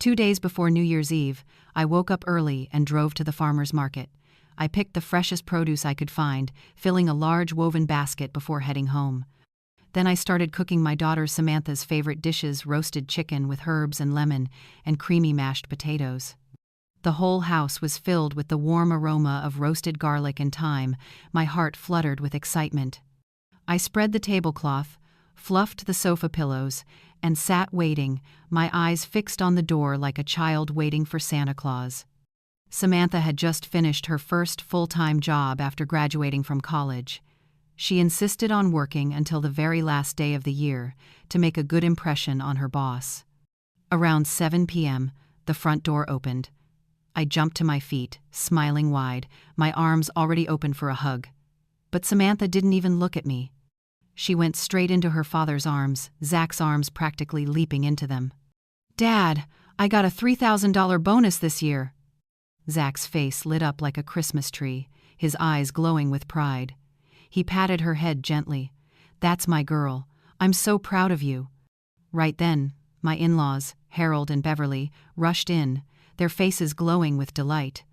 2 days before New Year's Eve, I woke up early and drove to the farmer's market. I picked the freshest produce I could find, filling a large woven basket before heading home. Then I started cooking my daughter Samantha's favorite dishes: roasted chicken with herbs and lemon, and creamy mashed potatoes. The whole house was filled with the warm aroma of roasted garlic and thyme. My heart fluttered with excitement. I spread the tablecloth, fluffed the sofa pillows, and sat waiting, my eyes fixed on the door like a child waiting for Santa Claus. Samantha had just finished her first full-time job after graduating from college. She insisted on working until the very last day of the year to make a good impression on her boss. Around 7 p.m., the front door opened. I jumped to my feet, smiling wide, my arms already open for a hug. But Samantha didn't even look at me. She went straight into her father's arms, Zach's arms practically leaping into them. "Dad, I got a $3,000 bonus this year." Zach's face lit up like a Christmas tree, his eyes glowing with pride. He patted her head gently. "That's my girl. I'm so proud of you." Right then, my in-laws, Harold and Beverly, rushed in, their faces glowing with delight.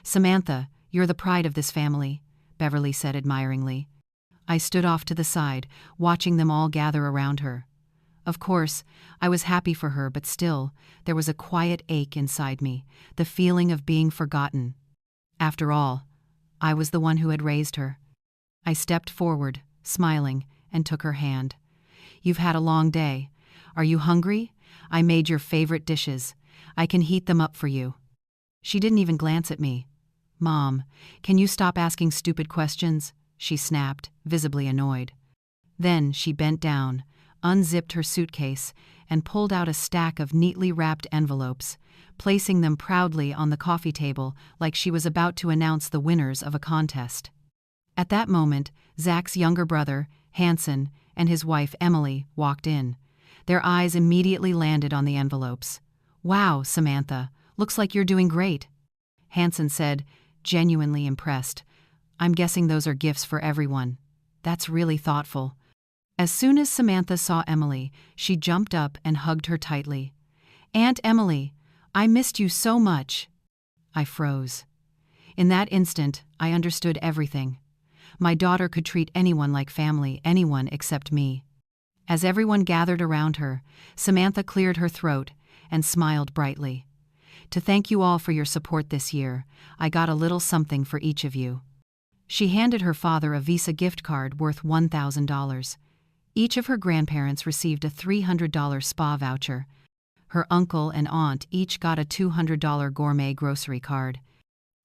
"Samantha, you're the pride of this family," Beverly said admiringly. I stood off to the side, watching them all gather around her. Of course, I was happy for her, but still, there was a quiet ache inside me, the feeling of being forgotten. After all, I was the one who had raised her. I stepped forward, smiling, and took her hand. "You've had a long day. Are you hungry? I made your favorite dishes. I can heat them up for you." She didn't even glance at me. "Mom, can you stop asking stupid questions?" she snapped, visibly annoyed. Then she bent down, unzipped her suitcase, and pulled out a stack of neatly wrapped envelopes, placing them proudly on the coffee table like she was about to announce the winners of a contest. At that moment, Zach's younger brother, Hanson, and his wife, Emily, walked in. Their eyes immediately landed on the envelopes. "Wow, Samantha, looks like you're doing great," Hanson said, genuinely impressed. "I'm guessing those are gifts for everyone. That's really thoughtful." As soon as Samantha saw Emily, she jumped up and hugged her tightly. "Aunt Emily, I missed you so much." I froze. In that instant, I understood everything. My daughter could treat anyone like family, anyone except me. As everyone gathered around her, Samantha cleared her throat and smiled brightly. "To thank you all for your support this year, I got a little something for each of you." She handed her father a Visa gift card worth $1,000. Each of her grandparents received a $300 spa voucher. Her uncle and aunt each got a $200 gourmet grocery card.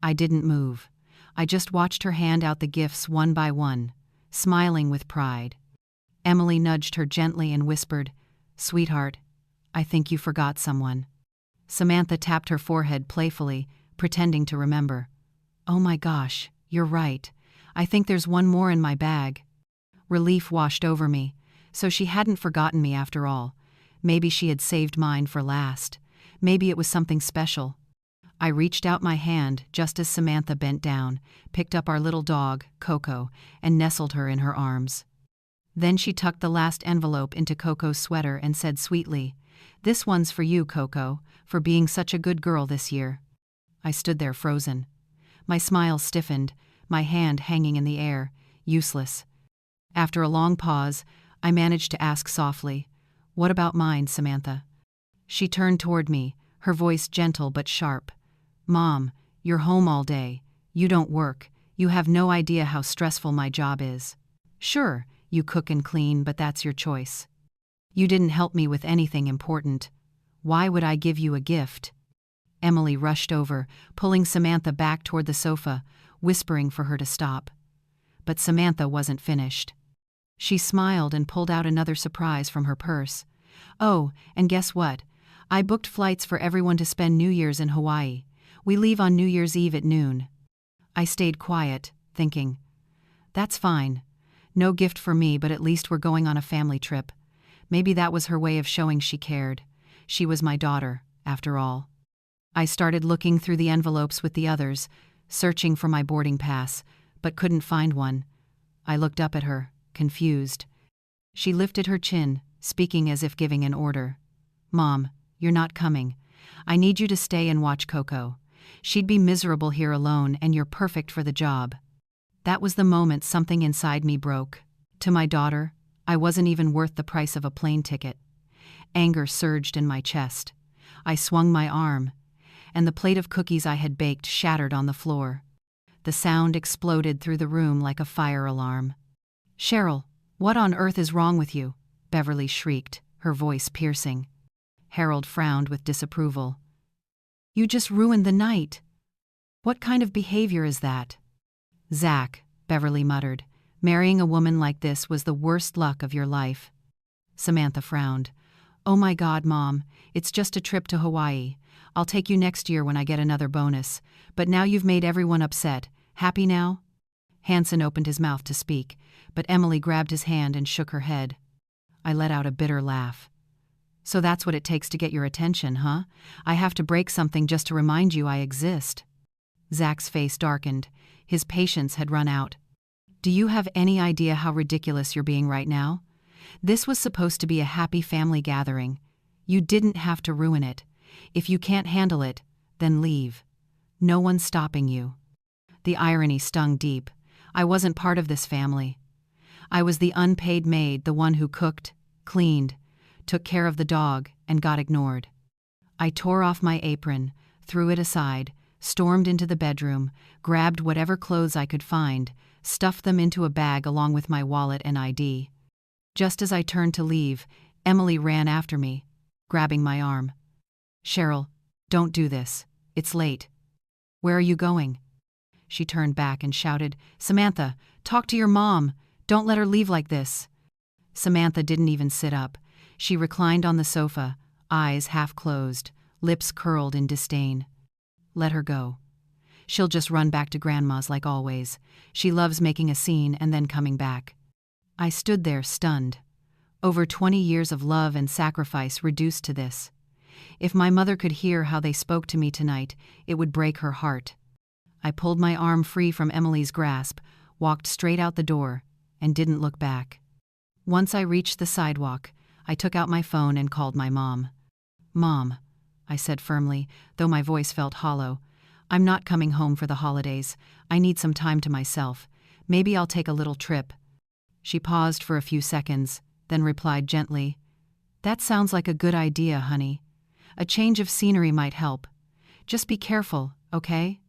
I didn't move. I just watched her hand out the gifts one by one, smiling with pride. Emily nudged her gently and whispered, "Sweetheart, I think you forgot someone." Samantha tapped her forehead playfully, pretending to remember. "Oh my gosh, you're right. I think there's one more in my bag." Relief washed over me. So she hadn't forgotten me after all. Maybe she had saved mine for last. Maybe it was something special. I reached out my hand just as Samantha bent down, picked up our little dog, Coco, and nestled her in her arms. Then she tucked the last envelope into Coco's sweater and said sweetly, "This one's for you, Coco, for being such a good girl this year." I stood there frozen. My smile stiffened, my hand hanging in the air, useless. After a long pause, I managed to ask softly, "What about mine, Samantha?" She turned toward me, her voice gentle but sharp. "Mom, you're home all day. You don't work. You have no idea how stressful my job is. Sure, you cook and clean, but that's your choice. You didn't help me with anything important. Why would I give you a gift?" Emily rushed over, pulling Samantha back toward the sofa, whispering for her to stop. But Samantha wasn't finished. She smiled and pulled out another surprise from her purse. "Oh, and guess what? I booked flights for everyone to spend New Year's in Hawaii. We leave on New Year's Eve at noon." I stayed quiet, thinking, "That's fine. No gift for me, but at least we're going on a family trip." Maybe that was her way of showing she cared. She was my daughter, after all. I started looking through the envelopes with the others, searching for my boarding pass, but couldn't find one. I looked up at her, confused. She lifted her chin, speaking as if giving an order. "Mom, you're not coming. I need you to stay and watch Coco. She'd be miserable here alone, and you're perfect for the job." That was the moment something inside me broke. To my daughter, I wasn't even worth the price of a plane ticket. Anger surged in my chest. I swung my arm, and the plate of cookies I had baked shattered on the floor. The sound exploded through the room like a fire alarm. "Cheryl, what on earth is wrong with you?" Beverly shrieked, her voice piercing. Harold frowned with disapproval. "You just ruined the night. What kind of behavior is that?" "Zach," Beverly muttered, "marrying a woman like this was the worst luck of your life." Samantha frowned. "Oh my God, Mom, it's just a trip to Hawaii. I'll take you next year when I get another bonus. But now you've made everyone upset. Happy now?" Hanson opened his mouth to speak, but Emily grabbed his hand and shook her head. I let out a bitter laugh. "So that's what it takes to get your attention, huh? I have to break something just to remind you I exist." Zach's face darkened. His patience had run out. "Do you have any idea how ridiculous you're being right now? This was supposed to be a happy family gathering. You didn't have to ruin it. If you can't handle it, then leave. No one's stopping you." The irony stung deep. I wasn't part of this family. I was the unpaid maid, the one who cooked, cleaned, took care of the dog, and got ignored. I tore off my apron, threw it aside, stormed into the bedroom, grabbed whatever clothes I could find, stuffed them into a bag along with my wallet and ID. Just as I turned to leave, Emily ran after me, grabbing my arm. "Cheryl, don't do this. It's late." "Where are you going?" She turned back and shouted, "Samantha, talk to your mom. Don't let her leave like this." Samantha didn't even sit up. She reclined on the sofa, eyes half closed, lips curled in disdain. "Let her go. She'll just run back to Grandma's like always. She loves making a scene and then coming back." I stood there stunned. Over 20 years of love and sacrifice reduced to this. If my mother could hear how they spoke to me tonight, it would break her heart. I pulled my arm free from Emily's grasp, walked straight out the door, and didn't look back. Once I reached the sidewalk, I took out my phone and called my mom. "Mom," I said firmly, though my voice felt hollow, "I'm not coming home for the holidays. I need some time to myself. Maybe I'll take a little trip." She paused for a few seconds, then replied gently, "That sounds like a good idea, honey. A change of scenery might help. Just be careful, okay?"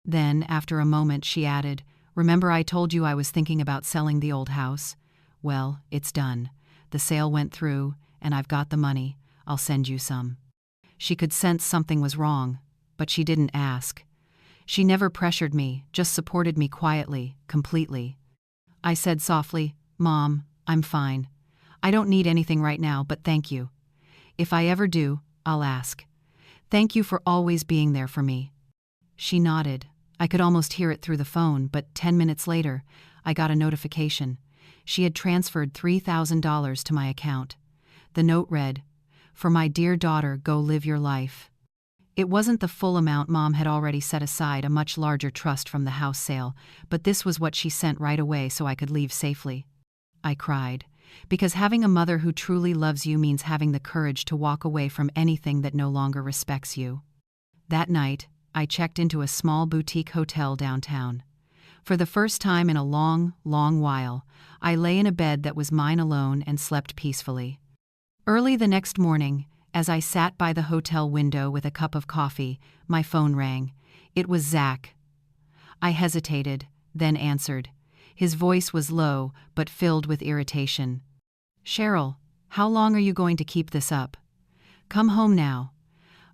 Then, after a moment, she added, "Remember I told you I was thinking about selling the old house? Well, it's done. The sale went through, and I've got the money. I'll send you some." She could sense something was wrong, but she didn't ask. She never pressured me, just supported me quietly, completely. I said softly, "Mom, I'm fine. I don't need anything right now, but thank you. If I ever do, I'll ask. Thank you for always being there for me." She nodded. I could almost hear it through the phone, but 10 minutes later, I got a notification. She had transferred $3,000 to my account. The note read, "For my dear daughter, go live your life." It wasn't the full amount Mom had already set aside, a much larger trust from the house sale, but this was what she sent right away so I could leave safely. I cried, because having a mother who truly loves you means having the courage to walk away from anything that no longer respects you. That night, I checked into a small boutique hotel downtown. For the first time in a long, long while, I lay in a bed that was mine alone and slept peacefully. Early the next morning, as I sat by the hotel window with a cup of coffee, my phone rang. It was Zach. I hesitated, then answered. His voice was low, but filled with irritation. "Cheryl, how long are you going to keep this up? Come home now.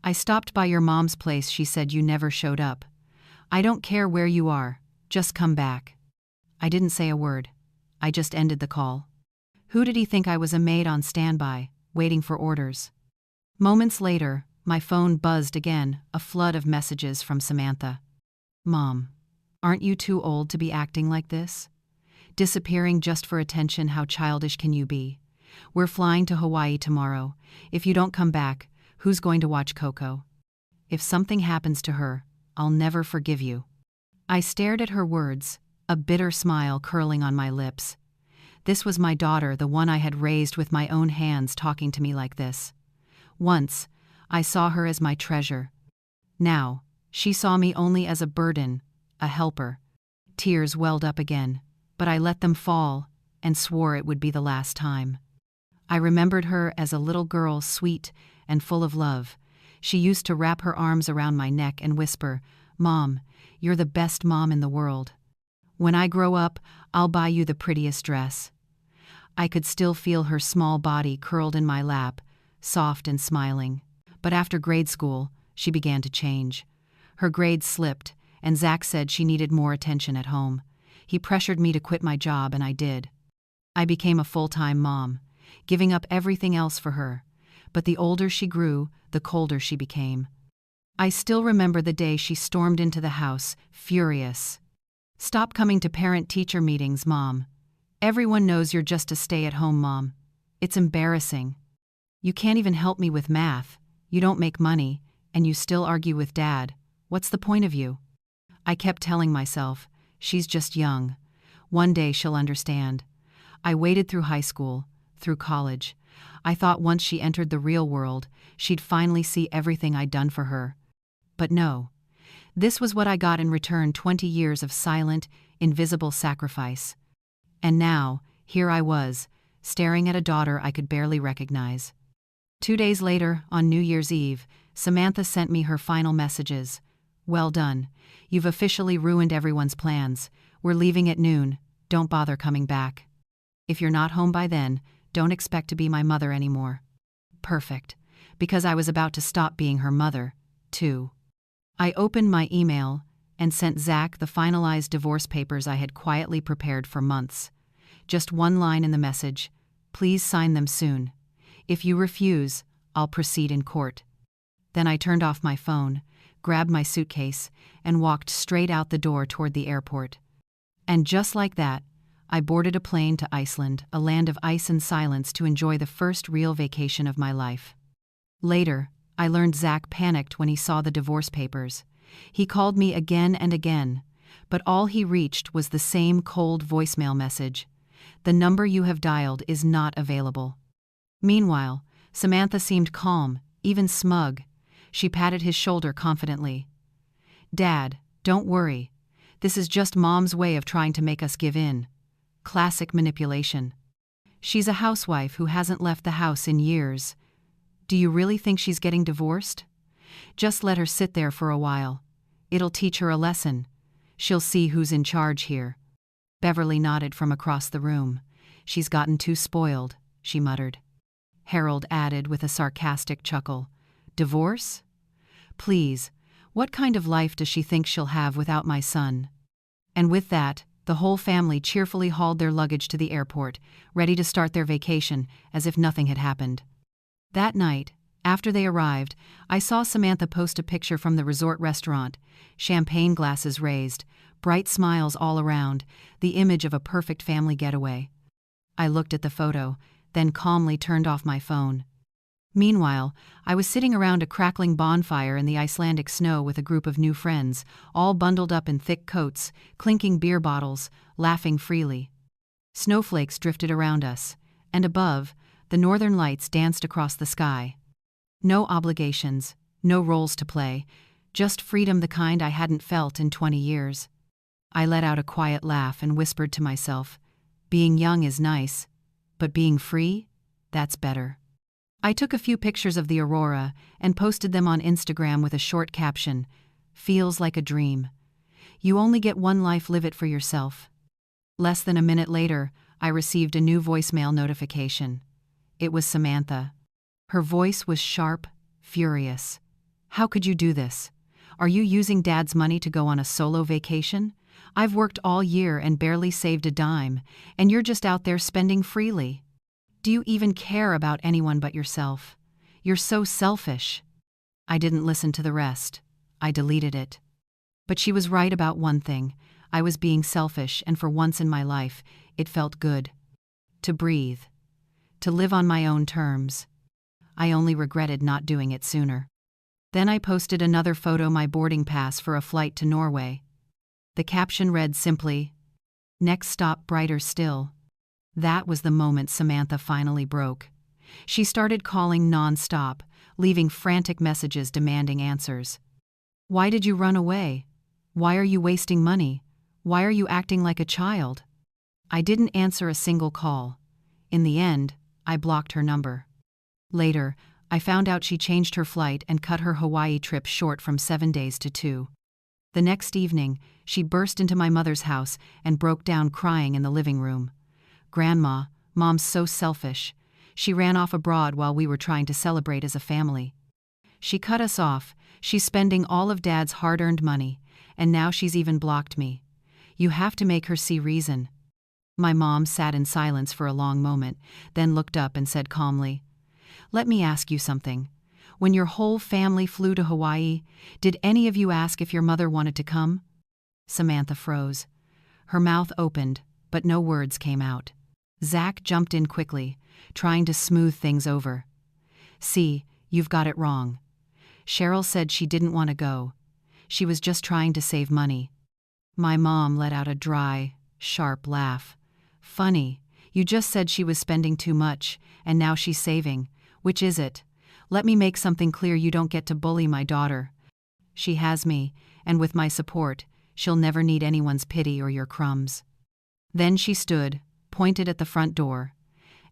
I stopped by your mom's place. She said you never showed up. I don't care where you are. Just come back." I didn't say a word. I just ended the call. Who did he think I was, a maid on standby, waiting for orders? Moments later, my phone buzzed again, a flood of messages from Samantha. "Mom, aren't you too old to be acting like this? Disappearing just for attention, how childish can you be? We're flying to Hawaii tomorrow. If you don't come back, who's going to watch Coco? If something happens to her, I'll never forgive you." I stared at her words, a bitter smile curling on my lips. This was my daughter, the one I had raised with my own hands, talking to me like this. Once, I saw her as my treasure. Now, she saw me only as a burden, a helper. Tears welled up again, but I let them fall and swore it would be the last time. I remembered her as a little girl, sweet and full of love. She used to wrap her arms around my neck and whisper, "Mom, you're the best mom in the world. When I grow up, I'll buy you the prettiest dress." I could still feel her small body curled in my lap, soft and smiling. But after grade school, she began to change. Her grades slipped, and Zach said she needed more attention at home. He pressured me to quit my job, and I did. I became a full-time mom, giving up everything else for her. But the older she grew, the colder she became. I still remember the day she stormed into the house, furious. "Stop coming to parent-teacher meetings, Mom. Everyone knows you're just a stay-at-home mom. It's embarrassing. You can't even help me with math, you don't make money, and you still argue with Dad. What's the point of you?" I kept telling myself, she's just young. One day she'll understand. I waited through high school, through college. I thought once she entered the real world, she'd finally see everything I'd done for her. But no. This was what I got in return: 20 years of silent, invisible sacrifice. And now, here I was, staring at a daughter I could barely recognize. 2 days later, on New Year's Eve, Samantha sent me her final messages. "Well done. You've officially ruined everyone's plans. We're leaving at noon. Don't bother coming back. If you're not home by then, don't expect to be my mother anymore." Perfect. Because I was about to stop being her mother, too. I opened my email and sent Zach the finalized divorce papers I had quietly prepared for months. Just one line in the message: "Please sign them soon. If you refuse, I'll proceed in court." Then I turned off my phone, grabbed my suitcase, and walked straight out the door toward the airport. And just like that, I boarded a plane to Iceland, a land of ice and silence, to enjoy the first real vacation of my life. Later, I learned Zach panicked when he saw the divorce papers. He called me again and again, but all he reached was the same cold voicemail message: "The number you have dialed is not available." Meanwhile, Samantha seemed calm, even smug. She patted his shoulder confidently. "Dad, don't worry. This is just Mom's way of trying to make us give in." Classic manipulation. She's a housewife who hasn't left the house in years. Do you really think she's getting divorced? Just let her sit there for a while. It'll teach her a lesson. She'll see who's in charge here. Beverly nodded from across the room. "She's gotten too spoiled," she muttered. Harold added with a sarcastic chuckle, "Divorce? Please, what kind of life does she think she'll have without my son?" And with that, the whole family cheerfully hauled their luggage to the airport, ready to start their vacation as if nothing had happened. That night, after they arrived, I saw Samantha post a picture from the resort restaurant, champagne glasses raised, bright smiles all around, the image of a perfect family getaway. I looked at the photo, then calmly turned off my phone. Meanwhile, I was sitting around a crackling bonfire in the Icelandic snow with a group of new friends, all bundled up in thick coats, clinking beer bottles, laughing freely. Snowflakes drifted around us, and above, the northern lights danced across the sky. No obligations, no roles to play, just freedom, the kind I hadn't felt in 20 years. I let out a quiet laugh and whispered to myself, "Being young is nice, but being free? That's better." I took a few pictures of the aurora and posted them on Instagram with a short caption, "Feels like a dream. You only get one life, live it for yourself." Less than a minute later, I received a new voicemail notification. It was Samantha. Her voice was sharp, furious. "How could you do this? Are you using Dad's money to go on a solo vacation? I've worked all year and barely saved a dime, and you're just out there spending freely. Do you even care about anyone but yourself? You're so selfish." I didn't listen to the rest. I deleted it. But she was right about one thing. I was being selfish, and for once in my life, it felt good. To breathe. To live on my own terms. I only regretted not doing it sooner. Then I posted another photo, my boarding pass for a flight to Norway. The caption read simply, "Next stop brighter still." That was the moment Samantha finally broke. She started calling non-stop, leaving frantic messages demanding answers. Why did you run away? Why are you wasting money? Why are you acting like a child? I didn't answer a single call. In the end, I blocked her number. Later, I found out she changed her flight and cut her Hawaii trip short from 7 days to 2. The next evening, she burst into my mother's house and broke down crying in the living room. Grandma, Mom's so selfish. She ran off abroad while we were trying to celebrate as a family. She cut us off. She's spending all of Dad's hard-earned money, and now she's even blocked me. You have to make her see reason. My mom sat in silence for a long moment, then looked up and said calmly, "Let me ask you something. When your whole family flew to Hawaii, did any of you ask if your mother wanted to come?" Samantha froze. Her mouth opened, but no words came out. Zach jumped in quickly, trying to smooth things over. "See, you've got it wrong. Cheryl said she didn't want to go. She was just trying to save money." My mom let out a dry, sharp laugh. "Funny, you just said she was spending too much, and now she's saving. Which is it? Let me make something clear: you don't get to bully my daughter. She has me, and with my support, she'll never need anyone's pity or your crumbs." Then she stood, pointed at the front door,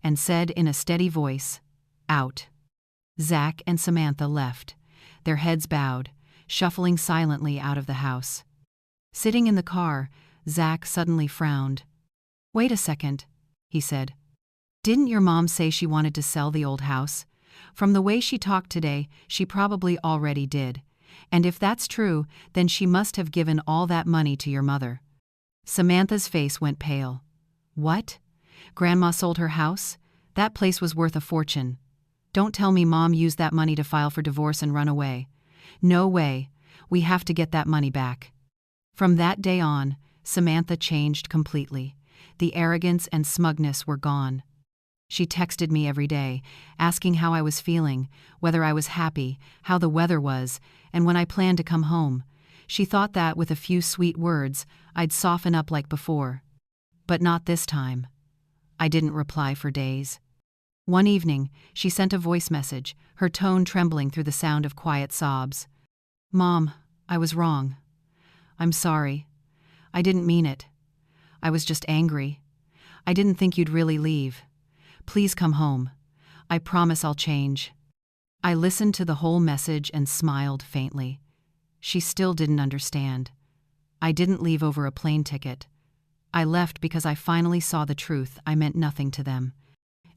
and said in a steady voice, "Out." Zach and Samantha left, their heads bowed, shuffling silently out of the house. Sitting in the car, Zach suddenly frowned. "Wait a second," he said. "Didn't your mom say she wanted to sell the old house? From the way she talked today, she probably already did. And if that's true, then she must have given all that money to your mother." Samantha's face went pale. "What? Grandma sold her house? That place was worth a fortune. Don't tell me Mom used that money to file for divorce and run away. No way. We have to get that money back." From that day on, Samantha changed completely. The arrogance and smugness were gone. She texted me every day, asking how I was feeling, whether I was happy, how the weather was, and when I planned to come home. She thought that with a few sweet words, I'd soften up like before. But not this time. I didn't reply for days. One evening, she sent a voice message, her tone trembling through the sound of quiet sobs. "Mom, I was wrong. I'm sorry. I didn't mean it. I was just angry. I didn't think you'd really leave. Please come home. I promise I'll change." I listened to the whole message and smiled faintly. She still didn't understand. I didn't leave over a plane ticket. I left because I finally saw the truth. I meant nothing to them.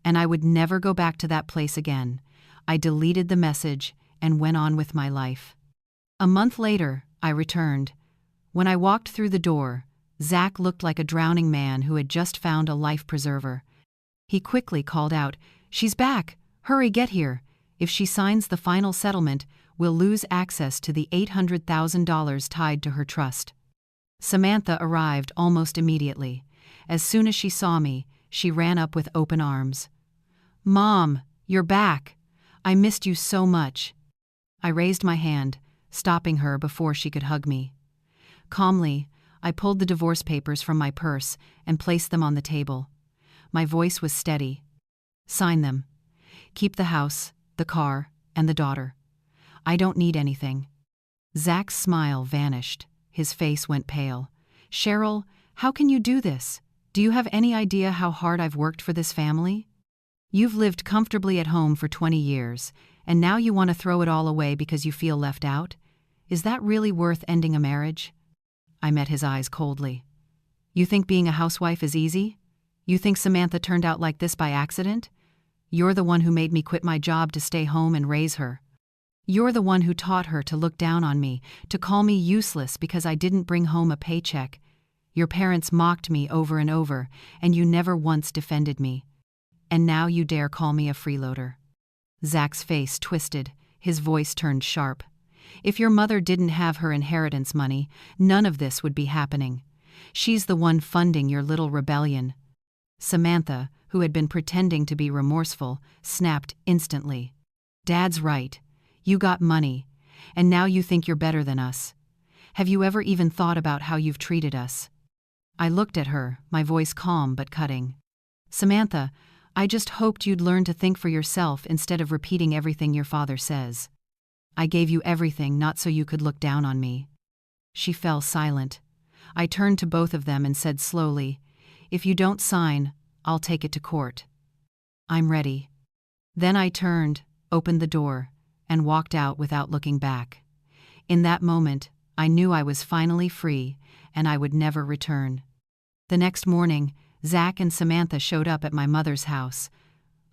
And I would never go back to that place again. I deleted the message and went on with my life. A month later, I returned. When I walked through the door, Zach looked like a drowning man who had just found a life preserver. He quickly called out, "She's back! Hurry, get here! If she signs the final settlement, we'll lose access to the $800,000 tied to her trust." Samantha arrived almost immediately. As soon as she saw me, she ran up with open arms. "Mom, you're back! I missed you so much." I raised my hand, stopping her before she could hug me. Calmly, I pulled the divorce papers from my purse and placed them on the table. My voice was steady. "Sign them. Keep the house, the car, and the daughter. I don't need anything." Zach's smile vanished. His face went pale. "Cheryl, how can you do this? Do you have any idea how hard I've worked for this family? You've lived comfortably at home for 20 years, and now you want to throw it all away because you feel left out? Is that really worth ending a marriage?" I met his eyes coldly. "You think being a housewife is easy? You think Samantha turned out like this by accident? You're the one who made me quit my job to stay home and raise her. You're the one who taught her to look down on me, to call me useless because I didn't bring home a paycheck. Your parents mocked me over and over, and you never once defended me. And now you dare call me a freeloader." Zach's face twisted, his voice turned sharp. "If your mother didn't have her inheritance money, none of this would be happening. She's the one funding your little rebellion." Samantha, who had been pretending to be remorseful, snapped instantly. "Dad's right. You got money, and now you think you're better than us. Have you ever even thought about how you've treated us?" I looked at her, my voice calm but cutting. "Samantha, I just hoped you'd learn to think for yourself instead of repeating everything your father says. I gave you everything not so you could look down on me." She fell silent. I turned to both of them and said slowly, "If you don't sign, I'll take it to court." "I'm ready." Then I turned, opened the door, and walked out without looking back. In that moment, I knew I was finally free, and I would never return. The next morning, Zach and Samantha showed up at my mother's house.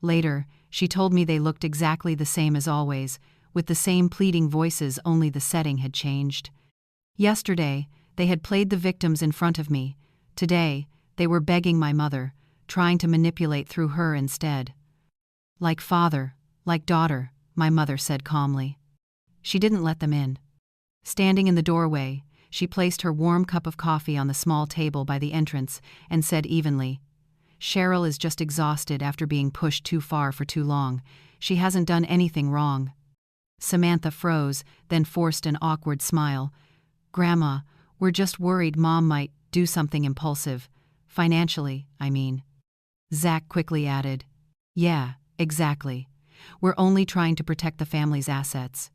Later, she told me they looked exactly the same as always, with the same pleading voices, only the setting had changed. Yesterday, they had played the victims in front of me. Today, they were begging my mother, trying to manipulate through her instead. "Like father, like daughter," my mother said calmly. She didn't let them in. Standing in the doorway, she placed her warm cup of coffee on the small table by the entrance and said evenly, "Cheryl is just exhausted after being pushed too far for too long. She hasn't done anything wrong." Samantha froze, then forced an awkward smile. "Grandma, we're just worried Mom might do something impulsive. Financially, I mean." Zach quickly added, "Yeah, exactly. We're only trying to protect the family's assets.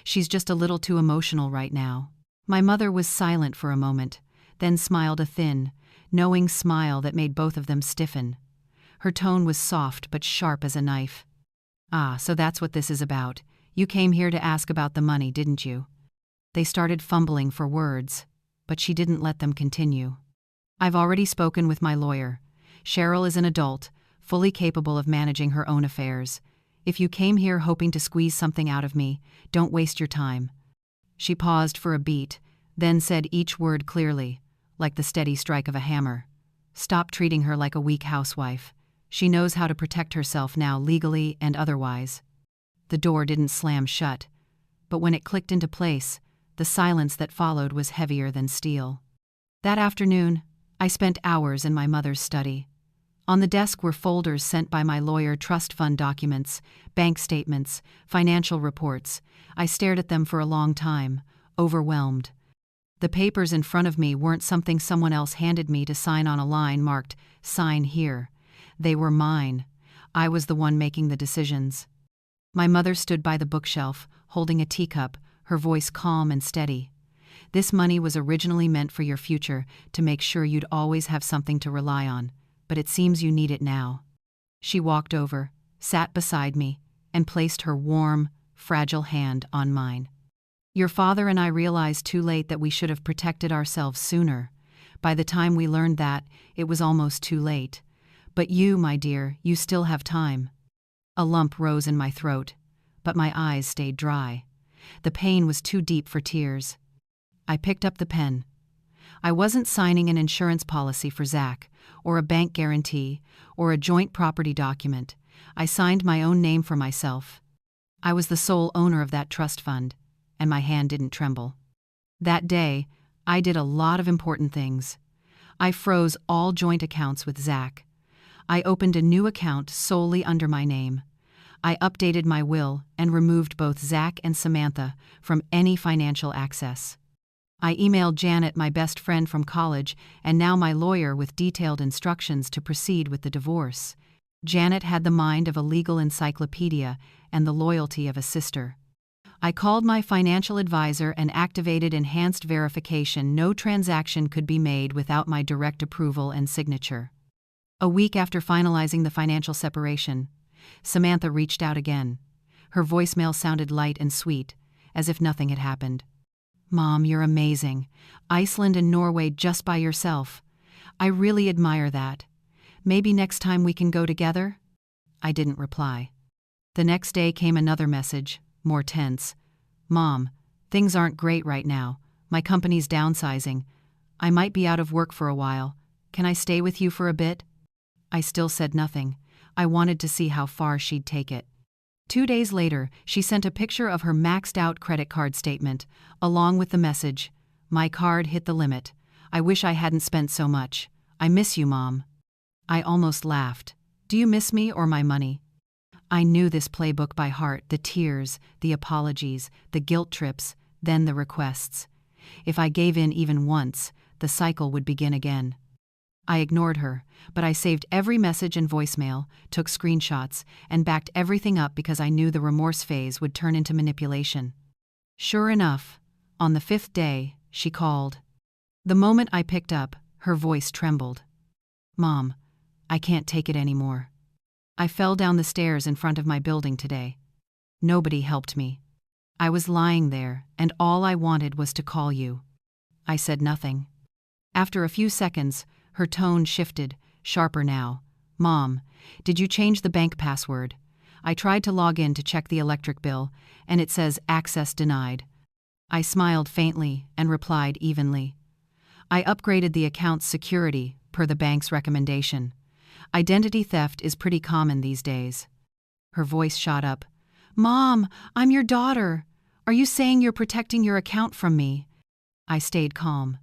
She's just a little too emotional right now." My mother was silent for a moment, then smiled a thin, knowing smile that made both of them stiffen. Her tone was soft but sharp as a knife. "Ah, so that's what this is about. You came here to ask about the money, didn't you?" They started fumbling for words, but she didn't let them continue. "I've already spoken with my lawyer. Cheryl is an adult, fully capable of managing her own affairs. If you came here hoping to squeeze something out of me, don't waste your time." She paused for a beat, then said each word clearly, like the steady strike of a hammer. "Stop treating her like a weak housewife. She knows how to protect herself now, legally and otherwise." The door didn't slam shut, but when it clicked into place, the silence that followed was heavier than steel. That afternoon, I spent hours in my mother's study. On the desk were folders sent by my lawyer, trust fund documents, bank statements, financial reports. I stared at them for a long time, overwhelmed. The papers in front of me weren't something someone else handed me to sign on a line marked, "Sign here." They were mine. I was the one making the decisions. My mother stood by the bookshelf, holding a teacup, her voice calm and steady. "This money was originally meant for your future, to make sure you'd always have something to rely on. But it seems you need it now." She walked over, sat beside me, and placed her warm, fragile hand on mine. "Your father and I realized too late that we should have protected ourselves sooner. By the time we learned that, it was almost too late. But you, my dear, you still have time." A lump rose in my throat, but my eyes stayed dry. The pain was too deep for tears. I picked up the pen. I wasn't signing an insurance policy for Zach, or a bank guarantee, or a joint property document. I signed my own name for myself. I was the sole owner of that trust fund, and my hand didn't tremble. That day, I did a lot of important things. I froze all joint accounts with Zach. I opened a new account solely under my name. I updated my will and removed both Zach and Samantha from any financial access. I emailed Janet, my best friend from college, and now my lawyer, with detailed instructions to proceed with the divorce. Janet had the mind of a legal encyclopedia and the loyalty of a sister. I called my financial advisor and activated enhanced verification. No transaction could be made without my direct approval and signature. A week after finalizing the financial separation, Samantha reached out again. Her voicemail sounded light and sweet, as if nothing had happened. "Mom, you're amazing. Iceland and Norway just by yourself. I really admire that. Maybe next time we can go together?" I didn't reply. The next day came another message, more tense. "Mom, things aren't great right now. My company's downsizing. I might be out of work for a while. Can I stay with you for a bit?" I still said nothing. I wanted to see how far she'd take it. 2 days later, she sent a picture of her maxed-out credit card statement, along with the message, "My card hit the limit. I wish I hadn't spent so much. I miss you, Mom." I almost laughed. "Do you miss me or my money?" I knew this playbook by heart, the tears, the apologies, the guilt trips, then the requests. If I gave in even once, the cycle would begin again. I ignored her, but I saved every message and voicemail, took screenshots, and backed everything up because I knew the remorse phase would turn into manipulation. Sure enough, on the 5th day, she called. The moment I picked up, her voice trembled. "Mom, I can't take it anymore. I fell down the stairs in front of my building today. Nobody helped me. I was lying there, and all I wanted was to call you." I said nothing. After a few seconds, her tone shifted, sharper now. "Mom, did you change the bank password? I tried to log in to check the electric bill, and it says access denied." I smiled faintly and replied evenly. "I upgraded the account's security, per the bank's recommendation. Identity theft is pretty common these days." Her voice shot up. "Mom, I'm your daughter. Are you saying you're protecting your account from me?" I stayed calm.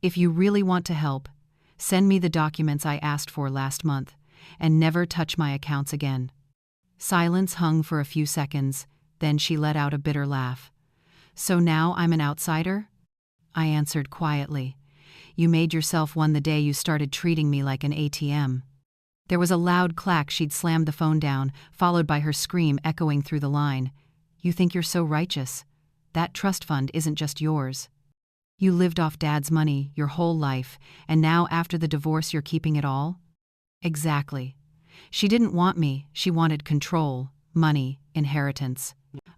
"If you really want to help, send me the documents I asked for last month, and never touch my accounts again." Silence hung for a few seconds, then she let out a bitter laugh. "So now I'm an outsider?" I answered quietly. "You made yourself one the day you started treating me like an ATM." There was a loud clack. She'd slammed the phone down, followed by her scream echoing through the line. "You think you're so righteous? That trust fund isn't just yours. You lived off Dad's money your whole life, and now after the divorce you're keeping it all?" "Exactly. She didn't want me, she wanted control, money, inheritance."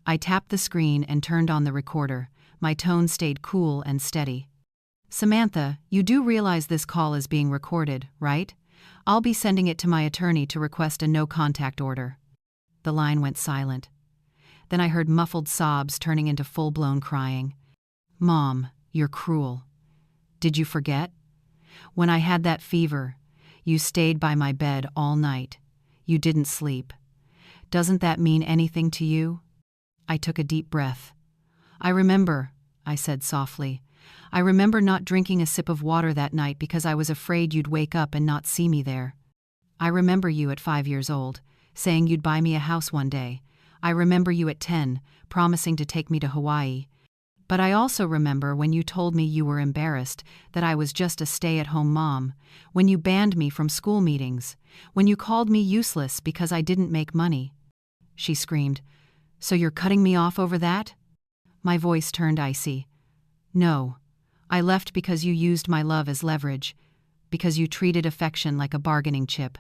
I tapped the screen and turned on the recorder. My tone stayed cool and steady. "Samantha, you do realize this call is being recorded, right? I'll be sending it to my attorney to request a no-contact order." The line went silent. Then I heard muffled sobs turning into full-blown crying. "Mom, you're cruel. Did you forget? When I had that fever, you stayed by my bed all night. You didn't sleep. Doesn't that mean anything to you?" I took a deep breath. "I remember," I said softly. "I remember not drinking a sip of water that night because I was afraid you'd wake up and not see me there. I remember you at 5 years old, saying you'd buy me a house one day. I remember you at 10, promising to take me to Hawaii. But I also remember when you told me you were embarrassed, that I was just a stay-at-home mom, when you banned me from school meetings, when you called me useless because I didn't make money." She screamed. "So you're cutting me off over that?" My voice turned icy. "No. I left because you used my love as leverage, because you treated affection like a bargaining chip.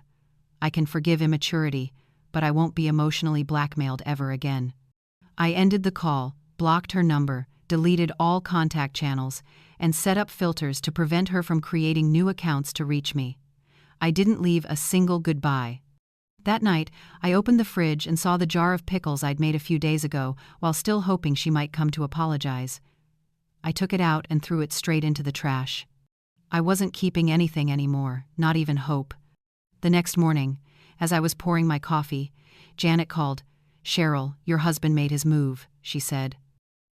I can forgive immaturity, but I won't be emotionally blackmailed ever again." I ended the call, blocked her number, deleted all contact channels, and set up filters to prevent her from creating new accounts to reach me. I didn't leave a single goodbye. That night, I opened the fridge and saw the jar of pickles I'd made a few days ago, while still hoping she might come to apologize. I took it out and threw it straight into the trash. I wasn't keeping anything anymore, not even hope. The next morning, as I was pouring my coffee, Janet called. "Cheryl, your husband made his move," she said.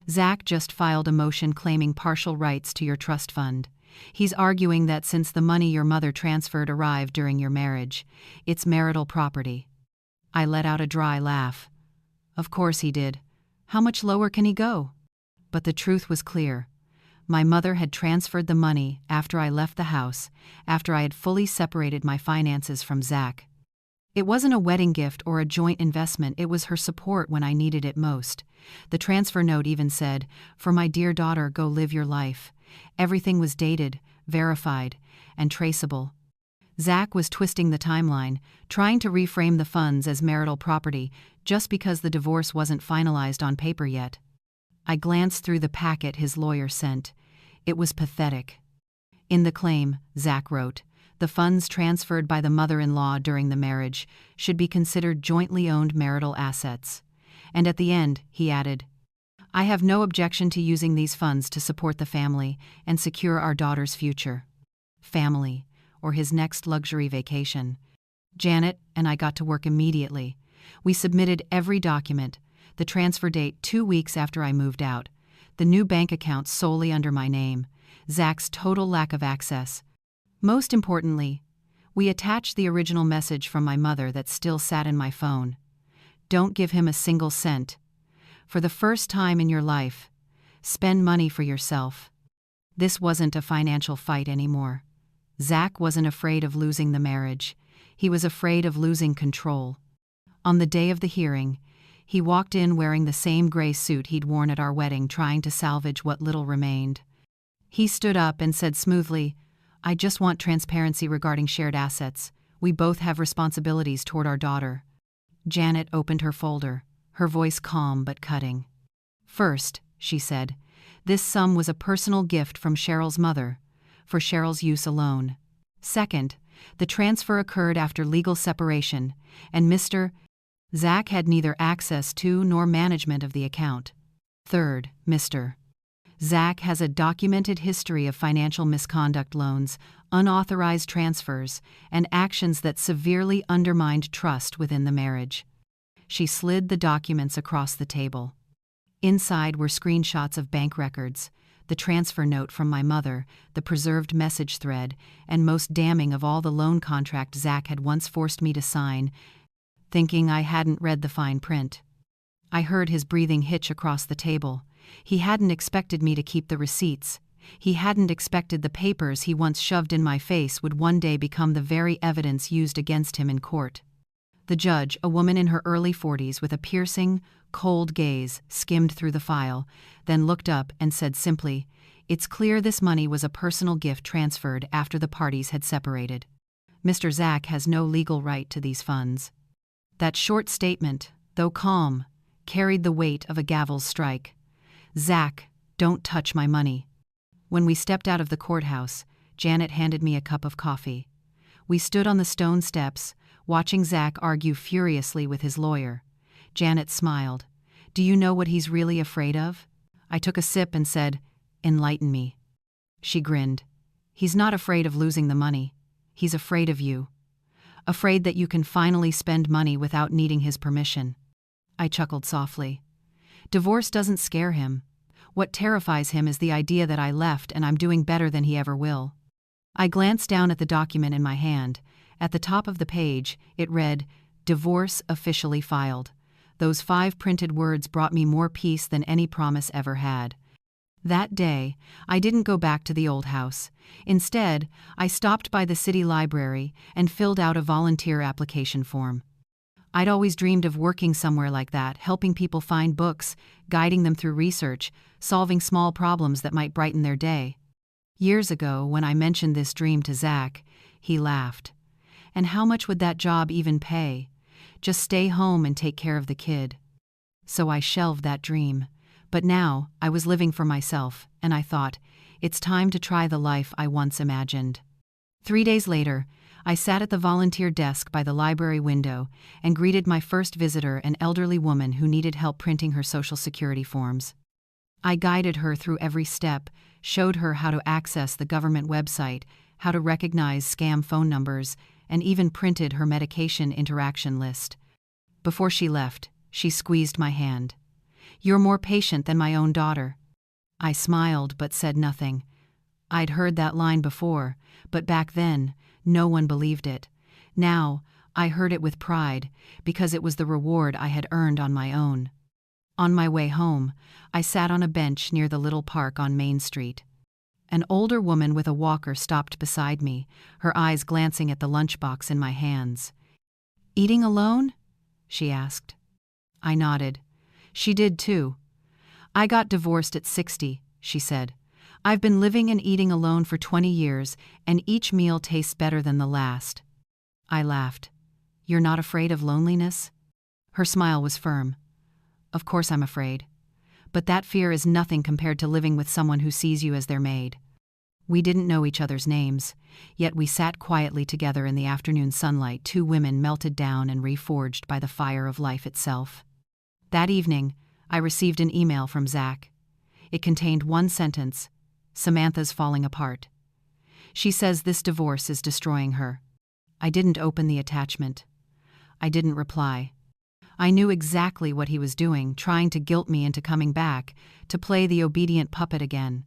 "Zach just filed a motion claiming partial rights to your trust fund. He's arguing that since the money your mother transferred arrived during your marriage, it's marital property." I let out a dry laugh. Of course he did. How much lower can he go? But the truth was clear. My mother had transferred the money after I left the house, after I had fully separated my finances from Zach. It wasn't a wedding gift or a joint investment, it was her support when I needed it most. The transfer note even said, "For my dear daughter, go live your life." Everything was dated, verified, and traceable. Zach was twisting the timeline, trying to reframe the funds as marital property just because the divorce wasn't finalized on paper yet. I glanced through the packet his lawyer sent. It was pathetic. In the claim, Zach wrote, "The funds transferred by the mother-in-law during the marriage should be considered jointly owned marital assets." And at the end, he added, "I have no objection to using these funds to support the family and secure our daughter's future." Family, or his next luxury vacation. Janet and I got to work immediately. We submitted every document, the transfer date 2 weeks after I moved out, the new bank account solely under my name, Zach's total lack of access. Most importantly, we attached the original message from my mother that still sat in my phone. "Don't give him a single cent. For the first time in your life, spend money for yourself." This wasn't a financial fight anymore. Zach wasn't afraid of losing the marriage. He was afraid of losing control. On the day of the hearing, he walked in wearing the same gray suit he'd worn at our wedding, trying to salvage what little remained. He stood up and said smoothly, "I just want transparency regarding shared assets. We both have responsibilities toward our daughter." Janet opened her folder, her voice calm but cutting. "First," she said, "this sum was a personal gift from Cheryl's mother, for Cheryl's use alone. Second, the transfer occurred after legal separation, and Mr. Zach had neither access to nor management of the account. Third, Mr. Zach has a documented history of financial misconduct, loans, unauthorized transfers, and actions that severely undermined trust within the marriage." She slid the documents across the table. Inside were screenshots of bank records, the transfer note from my mother, the preserved message thread, and most damning of all, the loan contract Zach had once forced me to sign, thinking I hadn't read the fine print. I heard his breathing hitch across the table. He hadn't expected me to keep the receipts. He hadn't expected the papers he once shoved in my face would one day become the very evidence used against him in court. The judge, a woman in her early 40s with a piercing, cold gaze, skimmed through the file, then looked up and said simply, "It's clear this money was a personal gift transferred after the parties had separated. Mr. Zach has no legal right to these funds." That short statement, though calm, carried the weight of a gavel's strike. "Zach, don't touch my money." When we stepped out of the courthouse, Janet handed me a cup of coffee. We stood on the stone steps, watching Zach argue furiously with his lawyer. Janet smiled. "Do you know what he's really afraid of?" I took a sip and said, "Enlighten me." She grinned. "He's not afraid of losing the money. He's afraid of you. Afraid that you can finally spend money without needing his permission." I chuckled softly. "Divorce doesn't scare him. What terrifies him is the idea that I left and I'm doing better than he ever will." I glanced down at the document in my hand. At the top of the page, it read, "Divorce officially filed." Those 5 printed words brought me more peace than any promise ever had. That day, I didn't go back to the old house. Instead, I stopped by the city library and filled out a volunteer application form. I'd always dreamed of working somewhere like that, helping people find books, guiding them through research, solving small problems that might brighten their day. Years ago, when I mentioned this dream to Zach, he laughed. And how much would that job even pay? Just stay home and take care of the kid. So I shelved that dream. But now, I was living for myself, and I thought, it's time to try the life I once imagined. 3 days later, I sat at the volunteer desk by the library window and greeted my first visitor, an elderly woman who needed help printing her Social Security forms. I guided her through every step, showed her how to access the government website, how to recognize scam phone numbers, and even printed her medication interaction list. Before she left, she squeezed my hand. "You're more patient than my own daughter." I smiled but said nothing. I'd heard that line before, but back then, no one believed it. Now, I heard it with pride, because it was the reward I had earned on my own. On my way home, I sat on a bench near the little park on Main Street. An older woman with a walker stopped beside me, her eyes glancing at the lunchbox in my hands. "Eating alone?" she asked. I nodded. She did too. "I got divorced at 60, she said. "I've been living and eating alone for 20 years, and each meal tastes better than the last." I laughed. "You're not afraid of loneliness?" Her smile was firm. "Of course I'm afraid. But that fear is nothing compared to living with someone who sees you as their maid." We didn't know each other's names, yet we sat quietly together in the afternoon sunlight, 2 women melted down and reforged by the fire of life itself. That evening, I received an email from Zach. It contained one sentence: "Samantha's falling apart. She says this divorce is destroying her." I didn't open the attachment. I didn't reply. I knew exactly what he was doing, trying to guilt me into coming back, to play the obedient puppet again.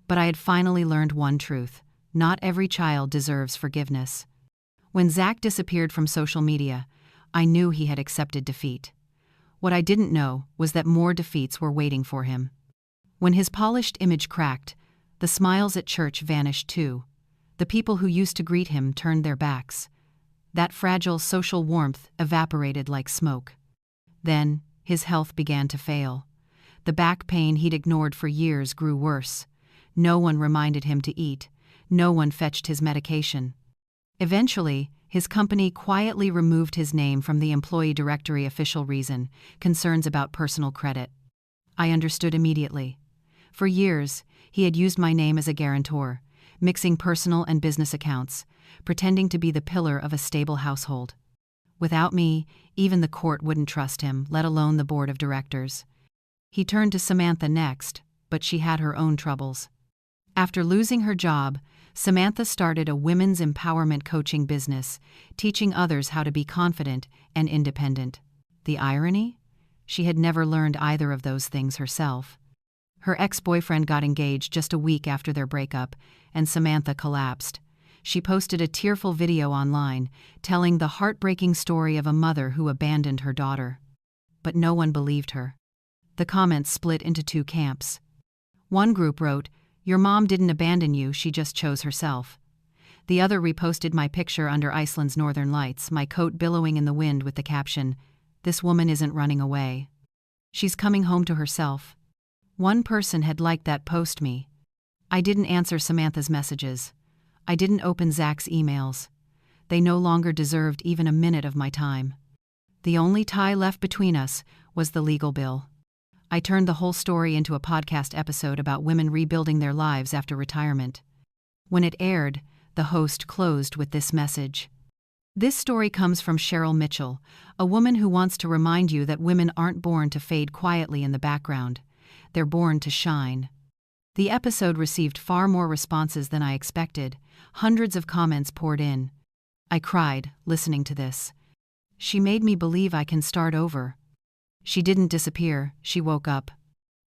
But I had finally learned one truth: not every child deserves forgiveness. When Zach disappeared from social media, I knew he had accepted defeat. What I didn't know was that more defeats were waiting for him. When his polished image cracked, the smiles at church vanished too. The people who used to greet him turned their backs. That fragile social warmth evaporated like smoke. Then, his health began to fail. The back pain he'd ignored for years grew worse. No one reminded him to eat. No one fetched his medication. Eventually, his company quietly removed his name from the employee directory. Official reason: concerns about personal credit. I understood immediately. For years, he had used my name as a guarantor, mixing personal and business accounts, pretending to be the pillar of a stable household. Without me, even the court wouldn't trust him, let alone the board of directors. He turned to Samantha next, but she had her own troubles. After losing her job, Samantha started a women's empowerment coaching business, teaching others how to be confident and independent. The irony? She had never learned either of those things herself. Her ex-boyfriend got engaged just a week after their breakup, and Samantha collapsed. She posted a tearful video online, telling the heartbreaking story of a mother who abandoned her daughter. But no one believed her. The comments split into two camps. One group wrote, "Your mom didn't abandon you, she just chose herself." The other reposted my picture under Iceland's northern lights, my coat billowing in the wind, with the caption, "This woman isn't running away. She's coming home to herself." One person had liked that post me. I didn't answer Samantha's messages. I didn't open Zach's emails. They no longer deserved even a minute of my time. The only tie left between us was the legal bill. I turned the whole story into a podcast episode about women rebuilding their lives after retirement. When it aired, the host closed with this message. This story comes from Cheryl Mitchell, a woman who wants to remind you that women aren't born to fade quietly in the background. They're born to shine. The episode received far more responses than I expected. Hundreds of comments poured in. I cried, listening to this. She made me believe I can start over. She didn't disappear, she woke up.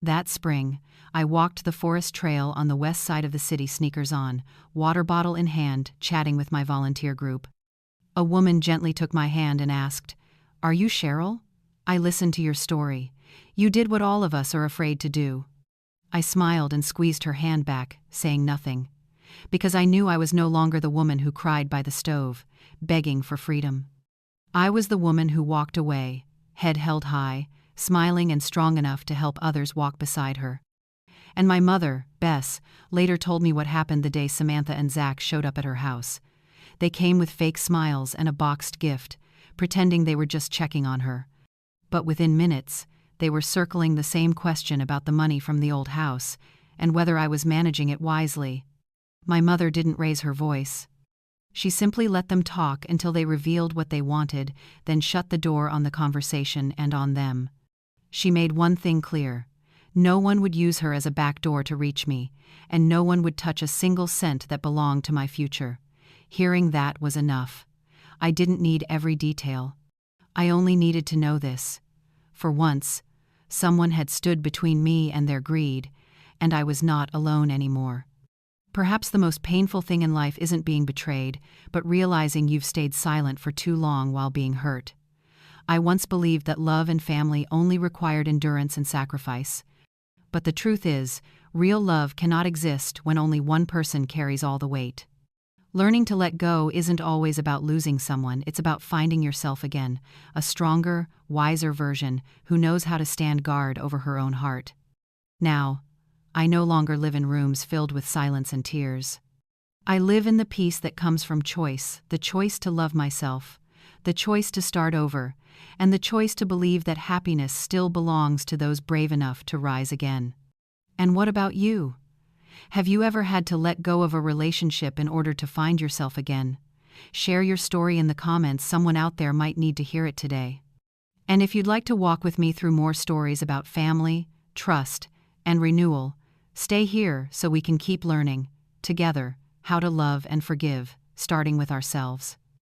That spring, I walked the forest trail on the west side of the city, sneakers on, water bottle in hand, chatting with my volunteer group. A woman gently took my hand and asked, "Are you Cheryl? I listened to your story. You did what all of us are afraid to do." I smiled and squeezed her hand back, saying nothing, because I knew I was no longer the woman who cried by the stove, begging for freedom. I was the woman who walked away, head held high, smiling and strong enough to help others walk beside her. And my mother, Bess, later told me what happened the day Samantha and Zach showed up at her house. They came with fake smiles and a boxed gift, pretending they were just checking on her. But within minutes, they were circling the same question about the money from the old house, and whether I was managing it wisely. My mother didn't raise her voice. She simply let them talk until they revealed what they wanted, then shut the door on the conversation and on them. She made one thing clear: no one would use her as a backdoor to reach me, and no one would touch a single cent that belonged to my future. Hearing that was enough. I didn't need every detail. I only needed to know this. For once, someone had stood between me and their greed, and I was not alone anymore. Perhaps the most painful thing in life isn't being betrayed, but realizing you've stayed silent for too long while being hurt. I once believed that love and family only required endurance and sacrifice. But the truth is, real love cannot exist when only one person carries all the weight. Learning to let go isn't always about losing someone, it's about finding yourself again, a stronger, wiser version who knows how to stand guard over her own heart. Now, I no longer live in rooms filled with silence and tears. I live in the peace that comes from choice, the choice to love myself, the choice to start over, and the choice to believe that happiness still belongs to those brave enough to rise again. And what about you? Have you ever had to let go of a relationship in order to find yourself again? Share your story in the comments. Someone out there might need to hear it today. And if you'd like to walk with me through more stories about family, trust, and renewal, stay here so we can keep learning, together, how to love and forgive, starting with ourselves.